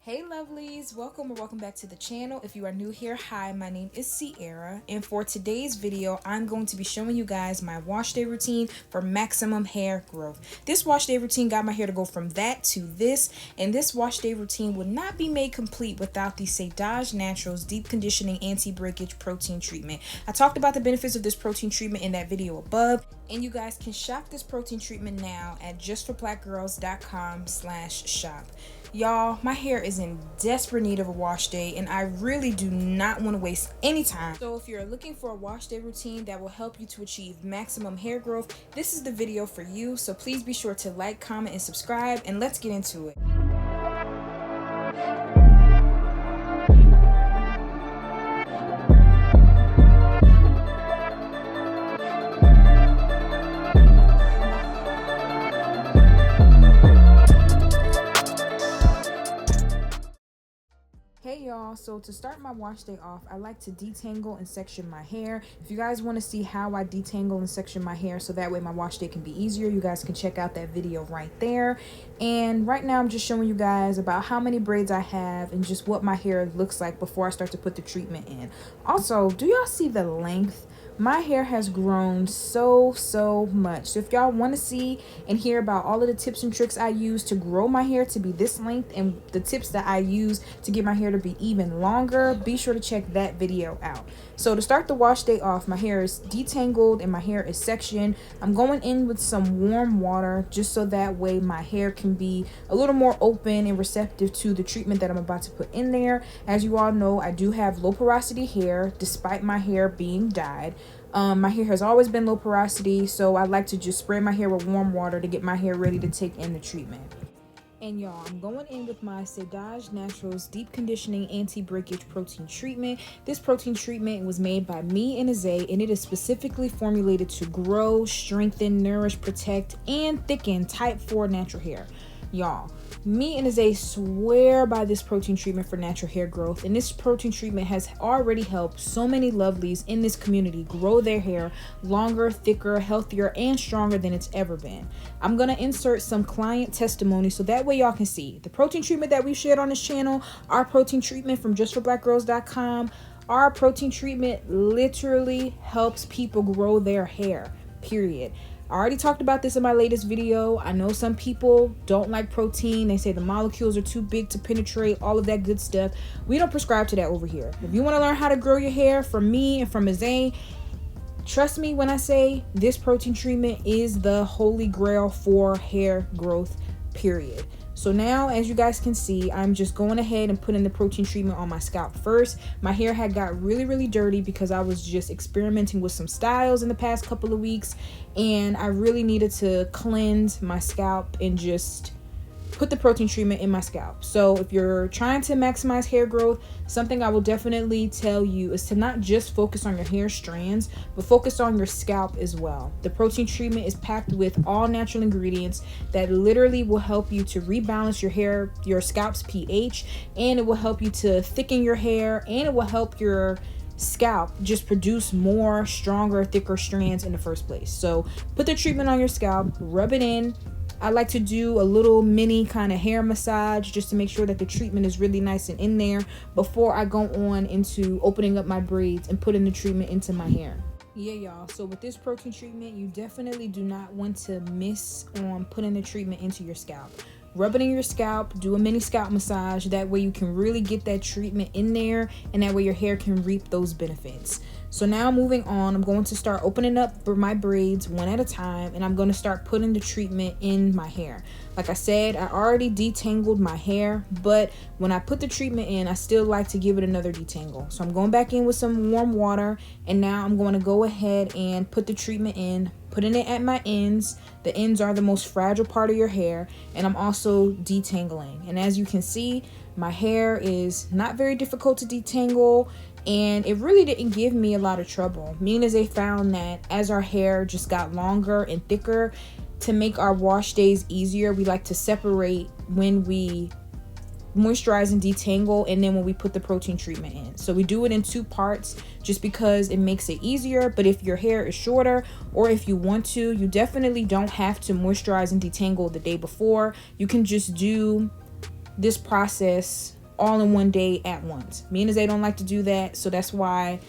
Hey lovelies, welcome back to the channel. If you are new here, hi, my name is Sierra, and for today's video I'm going to be showing you guys my wash day routine for maximum hair growth. This wash day routine got my hair to go from that to this, and this wash day routine would not be made complete without the Cédaje Naturals deep conditioning anti-breakage protein treatment. I talked about the benefits of this protein treatment in that video above, and you guys can shop this protein treatment now at justforblackgirls.com/shop. Y'all, my hair is in desperate need of a wash day, and I really do not want to waste any time. So if you're looking for a wash day routine that will help you to achieve maximum hair growth, this is the video for you. So please be sure to like, comment, and subscribe, and let's get into it. Hey y'all, so to start my wash day off, I like to detangle and section my hair. If you guys want to see how I detangle and section my hair so that way my wash day can be easier, you guys can check out that video right there. And right now I'm just showing you guys about how many braids I have and just what my hair looks like before I start to put the treatment in. Also, do y'all see the length? My hair has grown so much. So if y'all want to see and hear about all of the tips and tricks I use to grow my hair to be this length and the tips that I use to get my hair to be even longer, be sure to check that video out. So to start the wash day off, my hair is detangled and my hair is sectioned. I'm going in with some warm water just so that way my hair can be a little more open and receptive to the treatment that I'm about to put in there. As you all know, I do have low porosity hair despite my hair being dyed. My hair has always been low porosity, so I like to just spray my hair with warm water to get my hair ready to take in the treatment. And y'all, I'm going in with my Cédaje Naturals deep conditioning anti-breakage protein treatment. This protein treatment was made by me and Azay, and it is specifically formulated to grow, strengthen, nourish, protect, and thicken type 4 natural hair. Y'all, me and Azay swear by this protein treatment for natural hair growth, and this protein treatment has already helped so many lovelies in this community grow their hair longer, thicker, healthier, and stronger than it's ever been. I'm gonna insert some client testimony so that way y'all can see the protein treatment that we shared on this channel, our protein treatment from justforblackgirls.com. Our protein treatment literally helps people grow their hair, period. I already talked about this in my latest video. I know some people don't like protein. They say the molecules are too big to penetrate, all of that good stuff. We don't prescribe to that over here. If you want to learn how to grow your hair from me and from Azay, trust me when I say this protein treatment is the holy grail for hair growth, period. So now, as you guys can see, I'm just going ahead and putting the protein treatment on my scalp first. My hair had got really dirty because I was just experimenting with some styles in the past couple of weeks, and I really needed to cleanse my scalp and just put the protein treatment in my scalp. So if you're trying to maximize hair growth, something I will definitely tell you is to not just focus on your hair strands, but focus on your scalp as well. The protein treatment is packed with all natural ingredients that literally will help you to rebalance your scalp's pH, and it will help you to thicken your hair, and it will help your scalp just produce more stronger, thicker strands in the first place. So put the treatment on your scalp, rub it in. I like to do a little mini kind of hair massage just to make sure that the treatment is really nice and in there before I go on into opening up my braids and putting the treatment into my hair. Yeah, y'all, so with this protein treatment, you definitely do not want to miss on putting the treatment into your scalp. Rub it in your scalp, do a mini scalp massage. That way you can really get that treatment in there, and that way your hair can reap those benefits. So now moving on, I'm going to start opening up my braids one at a time, and I'm going to start putting the treatment in my hair. Like I said, I already detangled my hair, but when I put the treatment in, I still like to give it another detangle. So I'm going back in with some warm water, and now I'm going to go ahead and put the treatment in, putting it at my ends. The ends are the most fragile part of your hair, and I'm also detangling. And as you can see, my hair is not very difficult to detangle, and it really didn't give me a lot of trouble. Me and Azay found that as our hair just got longer and thicker, to make our wash days easier, we like to separate when we moisturize and detangle, and then when we put the protein treatment in. So we do it in 2 parts just because it makes it easier. But if your hair is shorter, or if you want to, you definitely don't have to moisturize and detangle the day before. You can just do this process all in one day at once. Me and Zay don't like to do that, so that's why,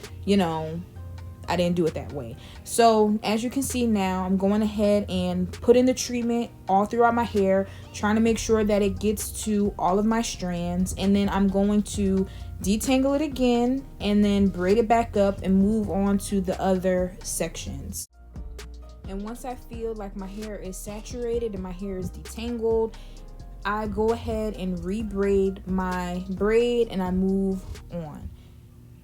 I didn't do it that way. So as you can see now, I'm going ahead and put in the treatment all throughout my hair, trying to make sure that it gets to all of my strands, and then I'm going to detangle it again and then braid it back up and move on to the other sections. And once I feel like my hair is saturated and my hair is detangled, I go ahead and re-braid my braid and I move on.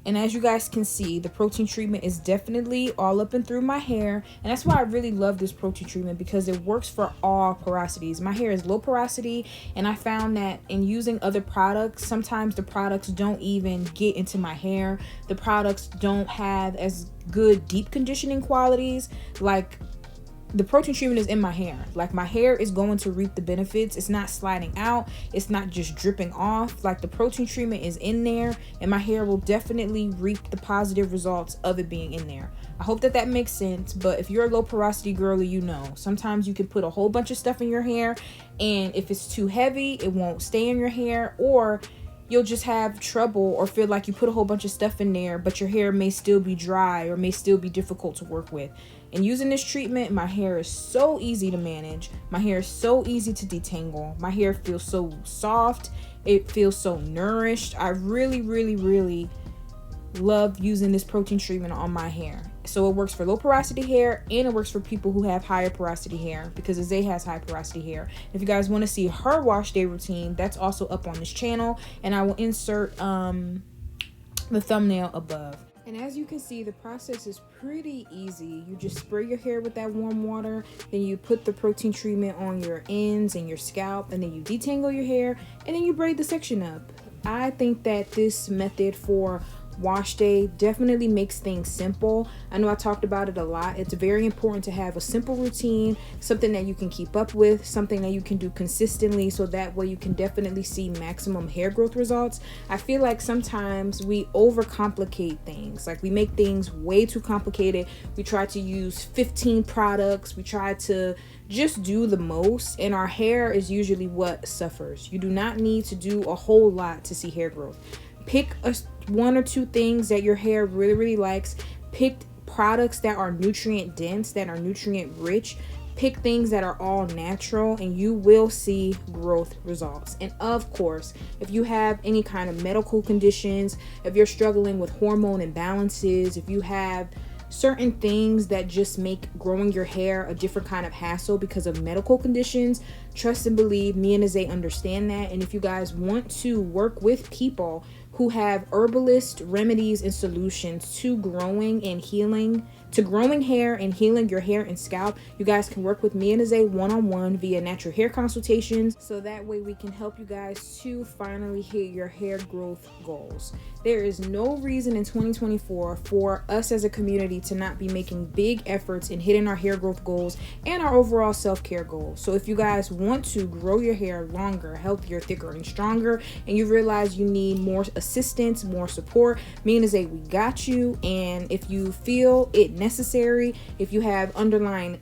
And as you guys can see, the protein treatment is definitely all up and through my hair. And that's why I really love this protein treatment, because it works for all porosities. My hair is low porosity, and I found that in using other products, sometimes the products don't even get into my hair. The products don't have as good deep conditioning qualities. Like, the protein treatment is in my hair. Like, my hair is going to reap the benefits. It's not sliding out. It's not just dripping off. Like, the protein treatment is in there, and my hair will definitely reap the positive results of it being in there. I hope that makes sense. But if you're a low porosity girly, sometimes you can put a whole bunch of stuff in your hair, and if it's too heavy, it won't stay in your hair, or you'll just have trouble or feel like you put a whole bunch of stuff in there, but your hair may still be dry or may still be difficult to work with. And using this treatment, my hair is so easy to manage. My hair is so easy to detangle. My hair feels so soft. It feels so nourished. I really, really, really love using this protein treatment on my hair. So it works for low porosity hair, and it works for people who have higher porosity hair, because Zay has high porosity hair. If you guys want to see her wash day routine, that's also up on this channel, and I will insert the thumbnail above. And as you can see, the process is pretty easy. You just spray your hair with that warm water, then you put the protein treatment on your ends and your scalp, and then you detangle your hair, and then you braid the section up. I think that this method for wash day definitely makes things simple. I know I talked about it a lot. It's very important to have a simple routine, something that you can keep up with, something that you can do consistently, so that way you can definitely see maximum hair growth results. I feel like sometimes we overcomplicate things. Like, we make things way too complicated. We try to use 15 products. We try to just do the most, and our hair is usually what suffers. You do not need to do a whole lot to see hair growth. Pick one or two things that your hair really, really likes. Pick products that are nutrient dense, that are nutrient rich. Pick things that are all natural, and you will see growth results. And of course, if you have any kind of medical conditions, if you're struggling with hormone imbalances, if you have certain things that just make growing your hair a different kind of hassle because of medical conditions, trust and believe, me and Zay understand that. And if you guys want to work with people who have herbalist remedies and solutions to growing hair and healing your hair and scalp, you guys can work with me and Zay one-on-one via natural hair consultations, so that way we can help you guys to finally hit your hair growth goals. There is no reason in 2024 for us as a community to not be making big efforts in hitting our hair growth goals and our overall self-care goals. So if you guys want to grow your hair longer, healthier, thicker, and stronger, and you realize you need more assistance, more support, me and Zay, we got you. And if you feel it necessary, if you have underlying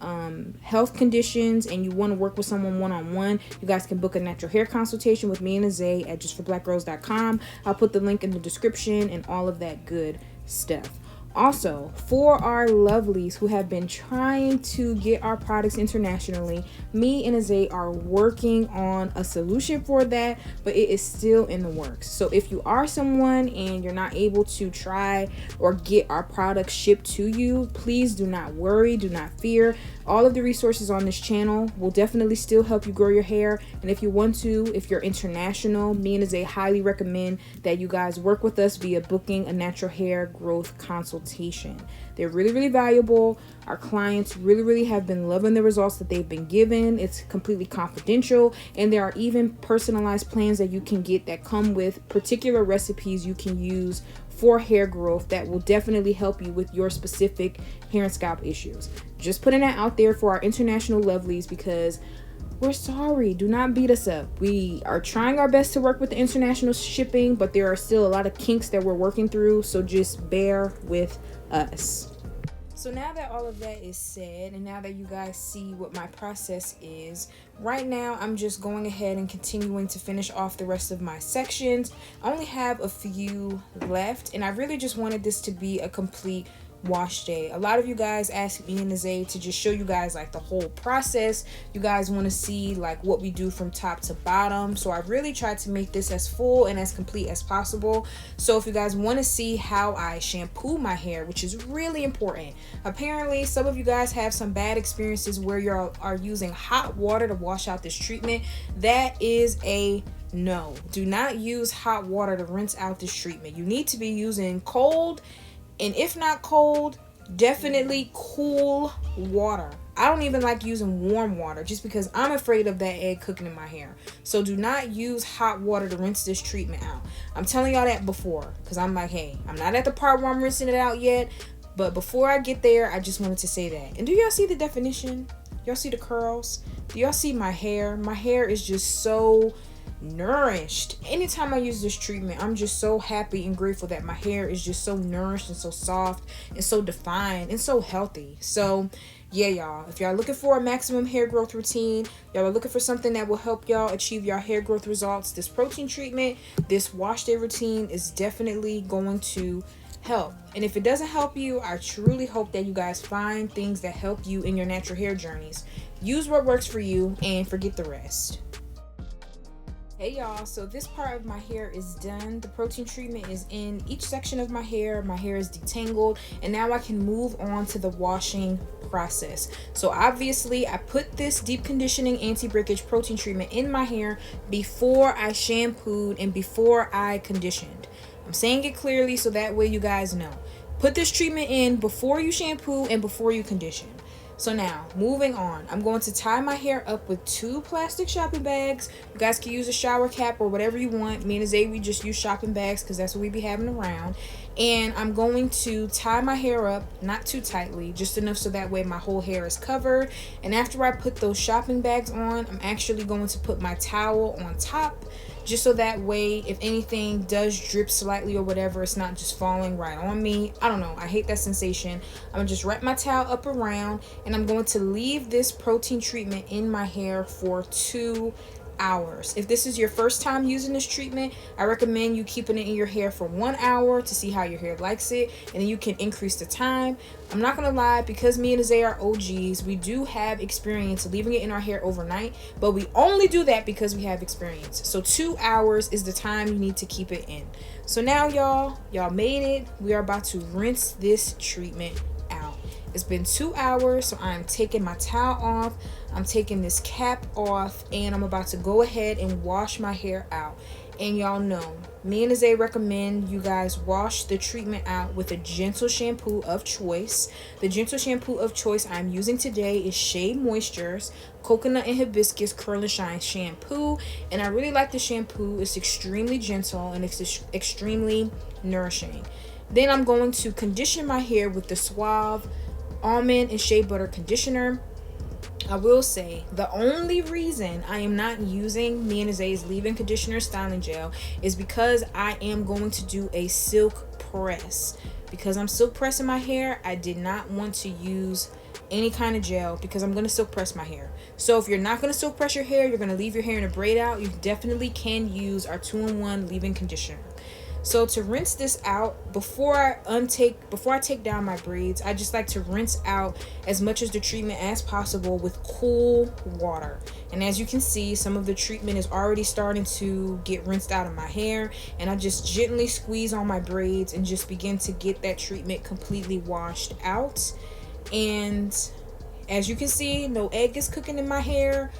health conditions and you want to work with someone one-on-one, you guys can book a natural hair consultation with me and Zay at justforblackgirls.com. I'll put the link in the description and all of that good stuff. Also, for our lovelies who have been trying to get our products internationally, me and Zay are working on a solution for that, but it is still in the works. So if you are someone and you're not able to try or get our products shipped to you, please do not worry, do not fear. All of the resources on this channel will definitely still help you grow your hair. And if you want to, if you're international, me and Zay highly recommend that you guys work with us via booking a natural hair growth consultation. They're really, really valuable. Our clients really, really have been loving the results that they've been given. It's completely confidential, and there are even personalized plans that you can get that come with particular recipes you can use for hair growth that will definitely help you with your specific hair and scalp issues. Just putting that out there for our international lovelies, because we're sorry, do not beat us up. We are trying our best to work with the international shipping, but there are still a lot of kinks that we're working through, so just bear with us. So now that all of that is said, and now that you guys see what my process is, right now I'm just going ahead and continuing to finish off the rest of my sections. I only have a few left, and I really just wanted this to be a complete wash day. A lot of you guys asked me and Nazay to just show you guys like the whole process. You guys want to see like what we do from top to bottom, so I really tried to make this as full and as complete as possible. So if you guys want to see how I shampoo my hair, which is really important, apparently some of you guys have some bad experiences where you are using hot water to wash out this treatment. That is a no. Do not use hot water to rinse out this treatment. You need to be using cold, and if not cold, definitely cool water. I don't even like using warm water just because I'm afraid of that egg cooking in my hair. So do not use hot water to rinse this treatment out. I'm telling y'all that before, because I'm like, hey, I'm not at the part where I'm rinsing it out yet. But before I get there, I just wanted to say that. And do y'all see the definition? Y'all see the curls? Do y'all see my hair? My hair is just so nourished. Anytime I use this treatment, I'm just so happy and grateful that my hair is just so nourished and so soft and so defined and so healthy. So yeah, y'all, if y'all looking for a maximum hair growth routine, y'all are looking for something that will help y'all achieve your hair growth results, this protein treatment, this wash day routine is definitely going to help. And if it doesn't help you, I truly hope that you guys find things that help you in your natural hair journeys. Use what works for you and forget the rest. Hey y'all, so this part of my hair is done. The protein treatment is in each section of my hair. My hair is detangled, and now I can move on to the washing process. So obviously I put this deep conditioning anti-breakage protein treatment in my hair before I shampooed and before I conditioned. I'm saying it clearly so that way you guys know. Put this treatment in before you shampoo and before you condition. So now, moving on, I'm going to tie my hair up with 2 plastic shopping bags. You guys can use a shower cap or whatever you want. Me and Zay, we just use shopping bags because that's what we be having around. And I'm going to tie my hair up, not too tightly, just enough so that way my whole hair is covered. And after I put those shopping bags on, I'm actually going to put my towel on top, just so that way if anything does drip slightly or whatever, it's not just falling right on me. I don't know, I hate that sensation. I'm gonna just wrap my towel up around, and I'm going to leave this protein treatment in my hair for 2 hours. If this is your first time using this treatment, I recommend you keeping it in your hair for 1 hour to see how your hair likes it, and then you can increase the time. I'm not gonna lie, because me and Zay are OGs, we do have experience leaving it in our hair overnight, but we only do that because we have experience. So 2 hours is the time you need to keep it in. So now y'all made it. We are about to rinse this treatment out. It's been 2 hours, so I'm taking my towel off, I'm taking this cap off, and I'm about to go ahead and wash my hair out. And y'all know, me and Zay recommend you guys wash the treatment out with a gentle shampoo of choice. The gentle shampoo of choice I'm using today is Shea Moisture's Coconut and Hibiscus Curl and Shine Shampoo. And I really like the shampoo. It's extremely gentle and it's extremely nourishing. Then I'm going to condition my hair with the Suave Almond and Shea Butter Conditioner. I will say the only reason I am not using me and Zay's leave-in conditioner styling gel is because I am going to do a silk press. Because I'm silk pressing my hair, I did not want to use any kind of gel because I'm going to silk press my hair. So if you're not going to silk press your hair, you're going to leave your hair in a braid out, you definitely can use our 2-in-1 leave-in conditioner. So to rinse this out, before I take down my braids, I just like to rinse out as much of the treatment as possible with cool water. And as you can see, some of the treatment is already starting to get rinsed out of my hair, and I just gently squeeze on my braids and just begin to get that treatment completely washed out. And as you can see, no egg is cooking in my hair.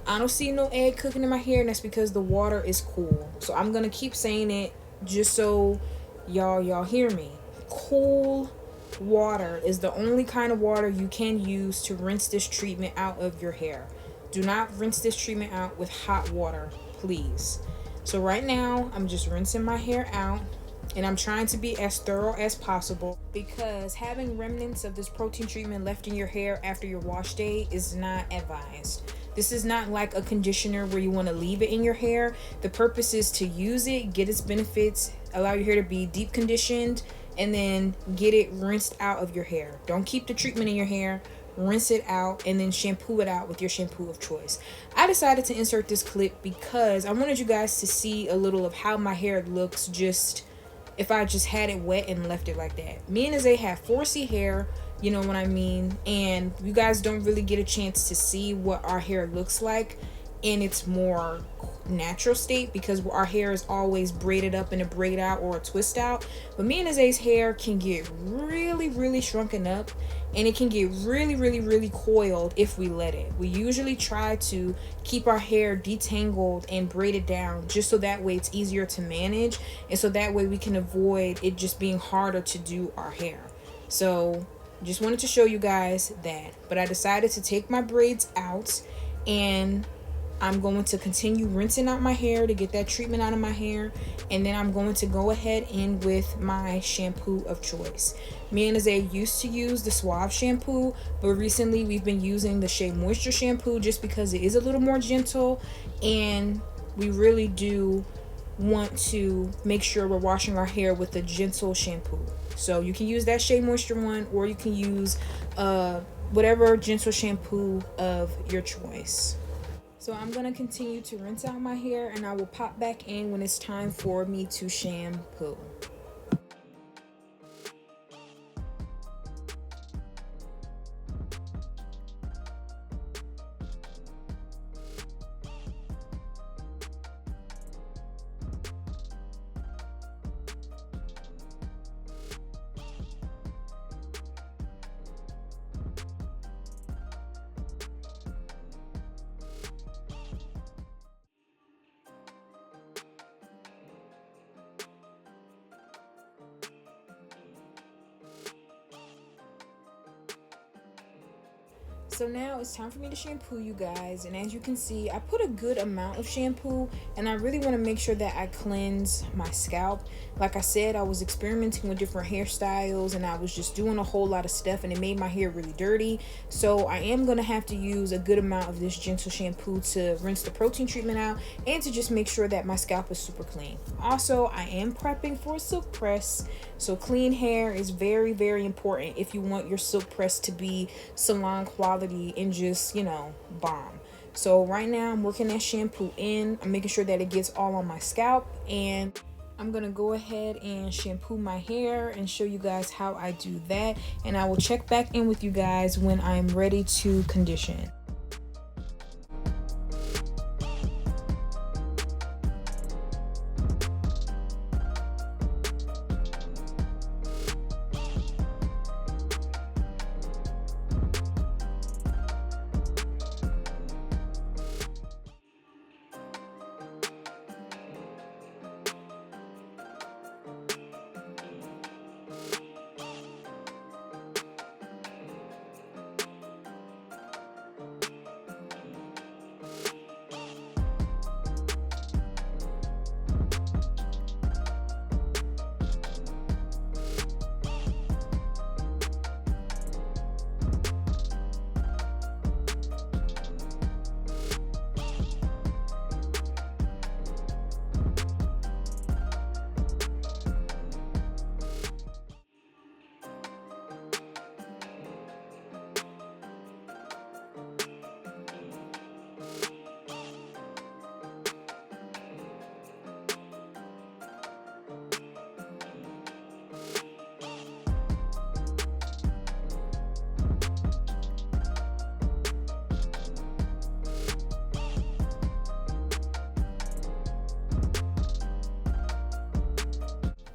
I don't see no egg cooking in my hair, and that's because the water is cool. So I'm gonna keep saying it just so y'all hear me. Cool water is the only kind of water you can use to rinse this treatment out of your hair. Do not rinse this treatment out with hot water, please. So right now I'm just rinsing my hair out, and I'm trying to be as thorough as possible because having remnants of this protein treatment left in your hair after your wash day is not advised. This is not like a conditioner where you want to leave it in your hair. The purpose is to use it, get its benefits, allow your hair to be deep conditioned, and then get it rinsed out of your hair. Don't keep the treatment in your hair. Rinse it out and then shampoo it out with your shampoo of choice. I decided to insert this clip because I wanted you guys to see a little of how my hair looks just if I just had it wet and left it like that. Me and Azay have 4C hair, you know what I mean? And you guys don't really get a chance to see what our hair looks like in its more natural state because our hair is always braided up in a braid out or a twist out. But me and Azay's hair can get really shrunken up, and it can get really coiled if we let it. We usually try to keep our hair detangled and braided down just so that way it's easier to manage, and so that way we can avoid it just being harder to do our hair. So just wanted to show you guys that. But I decided to take my braids out, and I'm going to continue rinsing out my hair to get that treatment out of my hair, and then I'm going to go ahead in with my shampoo of choice. Me and Azay used to use the Suave shampoo, but recently we've been using the Shea Moisture shampoo just because it is a little more gentle, and we really do want to make sure we're washing our hair with a gentle shampoo. So you can use that Shea Moisture one, or you can use whatever gentle shampoo of your choice. So I'm going to continue to rinse out my hair, and I will pop back in when it's time for me to shampoo. So now it's time for me to shampoo, you guys, and as you can see, I put a good amount of shampoo, and I really want to make sure that I cleanse my scalp. Like I said, I was experimenting with different hairstyles, and I was just doing a whole lot of stuff, and it made my hair really dirty. So I am going to have to use a good amount of this gentle shampoo to rinse the protein treatment out and to just make sure that my scalp is super clean. Also, I am prepping for a silk press, so clean hair is very important if you want your silk press to be salon quality and just, you know, bomb. So right now I'm working that shampoo in. I'm making sure that it gets all on my scalp, and I'm gonna go ahead and shampoo my hair and show you guys how I do that, and I will check back in with you guys when I'm ready to condition.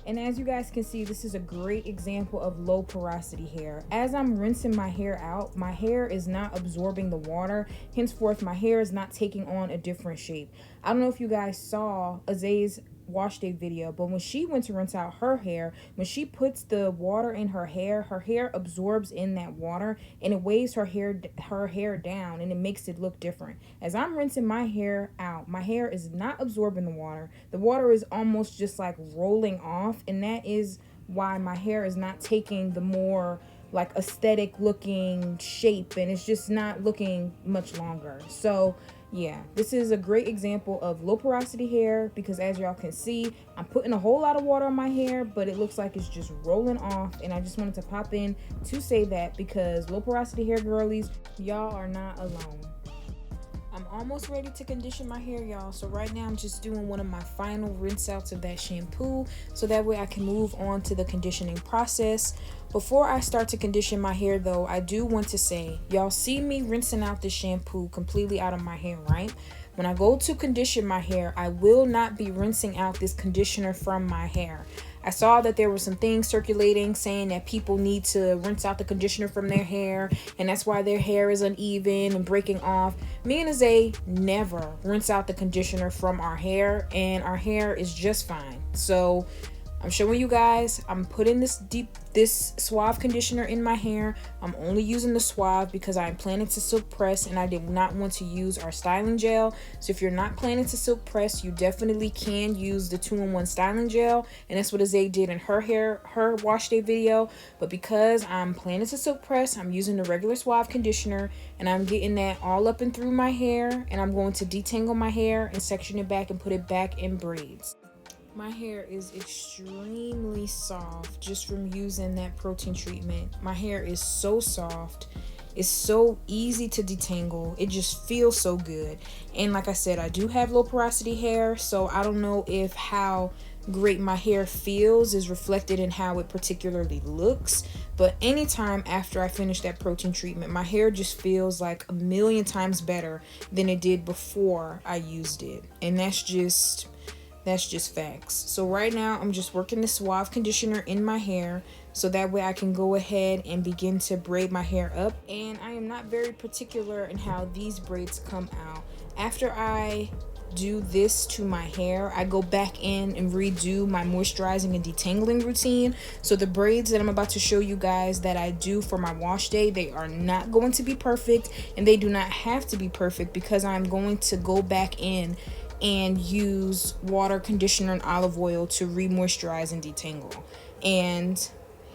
And as you guys can see, this is a great example of low porosity hair. As I'm rinsing my hair out, my hair is not absorbing the water. Henceforth, my hair is not taking on a different shape. I don't know if you guys saw Azay's wash day video, but when she went to rinse out her hair, when she puts the water in her hair absorbs in that water, and it weighs her hair down, and it makes it look different. As I'm rinsing my hair out, my hair is not absorbing the water. The water is almost just like rolling off, and that is why my hair is not taking the more like aesthetic looking shape, and it's just not looking much longer. So Yeah, this is a great example of low porosity hair because as y'all can see, I'm putting a whole lot of water on my hair, but it looks like it's just rolling off. And I just wanted to pop in to say that because low porosity hair girlies, y'all are not alone. I'm almost ready to condition my hair, y'all. So right now I'm just doing one of my final rinse outs of that shampoo so that way I can move on to the conditioning process. Before I start to condition my hair though, I do want to say, y'all see me rinsing out this shampoo completely out of my hair, right? When I go to condition my hair, I will not be rinsing out this conditioner from my hair. I saw that there were some things circulating saying that people need to rinse out the conditioner from their hair and that's why their hair is uneven and breaking off. Me and Zay never rinse out the conditioner from our hair and our hair is just fine. So I'm showing you guys, I'm putting this Suave conditioner in my hair. I'm only using the Suave because I'm planning to silk press and I did not want to use our styling gel. So if you're not planning to silk press, you definitely can use the 2-in-1 styling gel. And that's what Azay did in her wash day video. But because I'm planning to silk press, I'm using the regular Suave conditioner and I'm getting that all up and through my hair. And I'm going to detangle my hair and section it back and put it back in braids. My hair is extremely soft just from using that protein treatment. My hair is so soft. It's so easy to detangle. It just feels so good. And like I said, I do have low porosity hair, so I don't know if how great my hair feels is reflected in how it particularly looks. But anytime after I finish that protein treatment, my hair just feels like a million times better than it did before I used it. And that's just facts. So right now I'm just working the Suave conditioner in my hair so that way I can go ahead and begin to braid my hair up. And I am not very particular in how these braids come out. After I do this to my hair, I go back in and redo my moisturizing and detangling routine. So the braids that I'm about to show you guys that I do for my wash day, they are not going to be perfect and they do not have to be perfect because I'm going to go back in and use water, conditioner, and olive oil to re-moisturize and detangle. And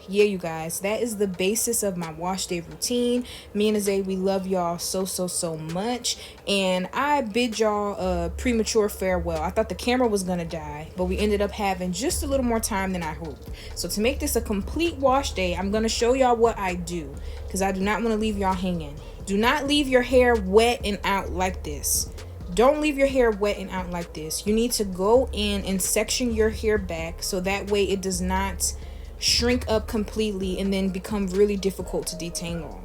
yeah, you guys, that is the basis of my wash day routine. Me and Azay, we love y'all so much. And I bid y'all a premature farewell. I thought the camera was gonna die, but we ended up having just a little more time than I hoped. So to make this a complete wash day, I'm gonna show y'all what I do because I do not want to leave y'all hanging. Do not leave your hair wet and out like this. Don't leave your hair wet and out like this. You need to go in and section your hair back so that way it does not shrink up completely and then become really difficult to detangle.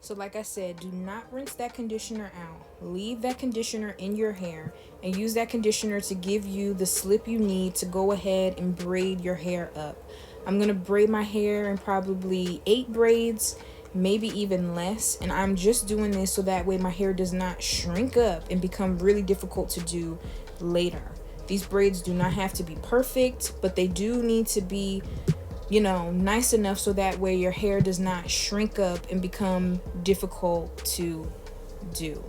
So like I said, do not rinse that conditioner out. Leave that conditioner in your hair and use that conditioner to give you the slip you need to go ahead and braid your hair up. I'm going to braid my hair in probably 8 braids, maybe even less, and I'm just doing this so that way my hair does not shrink up and become really difficult to do later. These braids do not have to be perfect, but they do need to be, you know, nice enough so that way your hair does not shrink up and become difficult to do.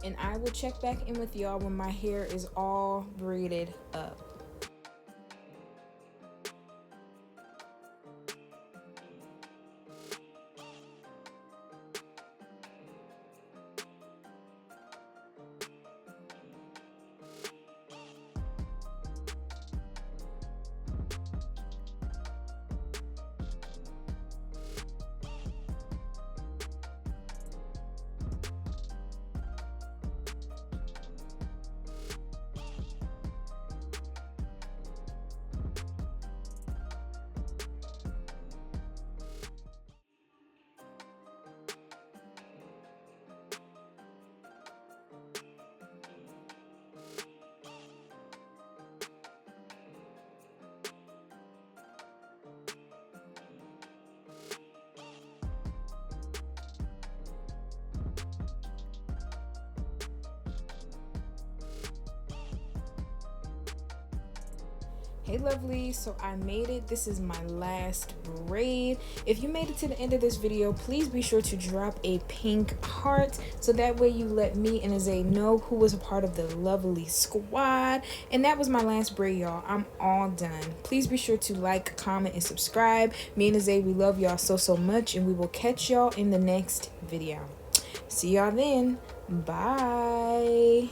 And I will check back in with y'all when my hair is all braided up. Hey lovely, so I made it. This is my last braid. If you made it to the end of this video, please be sure to drop a pink heart so that way you let me and Azay know who was a part of the lovely squad. And that was my last braid, y'all. I'm all done. Please be sure to like, comment, and subscribe. Me and Azay, we love y'all so much, and we will catch y'all in the next video. See y'all then. Bye.